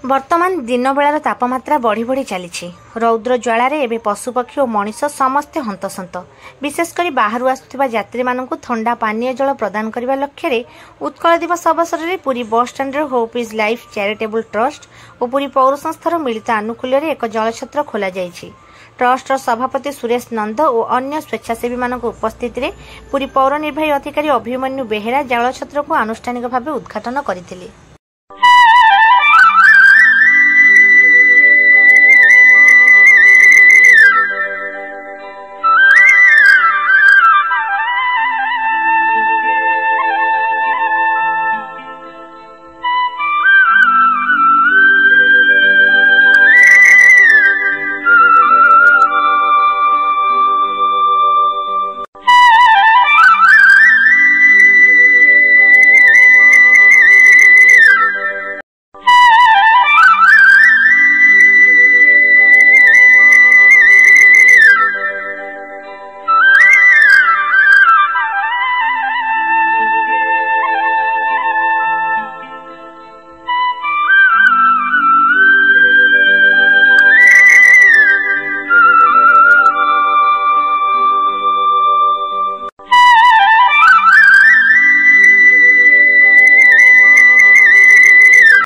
ବର୍ତ୍ତମାନ ଦିନ ବେଳାର ତାପମାତ୍ରା ବଢ଼ି ବଢ଼ି ଚାଲିଛି। ରୌଦ୍ର ଜ୍ୱାଳାରେ ଏବେ ପଶୁପକ୍ଷୀ ଓ ମଣିଷ ସମସ୍ତେ ହନ୍ତସନ୍ତ। ବିଶେଷ କରି ବାହାରୁ ଆସୁଥିବା ଯାତ୍ରୀମାନଙ୍କୁ ଥଣ୍ଡା ପାନୀୟ ଜଳ ପ୍ରଦାନ କରିବା ଲକ୍ଷ୍ୟରେ ଉତ୍କଳ ଦିବସ ଅବସରରେ ପୁରୀ ବସ୍ଷ୍ଟାଣ୍ଡର Hope Is Life Charitable Trust ଓ ପୁରୀ ପୌର ସଂସ୍ଥାର ମିଳିତ ଆନୁକୂଲ୍ୟରେ ଏକ ଜଳଛତ୍ର ଖୋଲାଯାଇଛି। ଟ୍ରଷ୍ଟର ସଭାପତି ସୁରେଶ ନନ୍ଦ ଓ ଅନ୍ୟ ସ୍ୱେଚ୍ଛାସେବୀମାନଙ୍କ ଉପସ୍ଥିତିରେ ପୁରୀ ପୌର ନିର୍ବାହୀ ଅଧିକାରୀ ଅଭିମନ୍ୟୁ ବେହେରା ଜଳଛତ୍ରକୁ ଆନୁଷ୍ଠାନିକ ଭାବେ ଉଦ୍ଘାଟନ କରିଥିଲେ।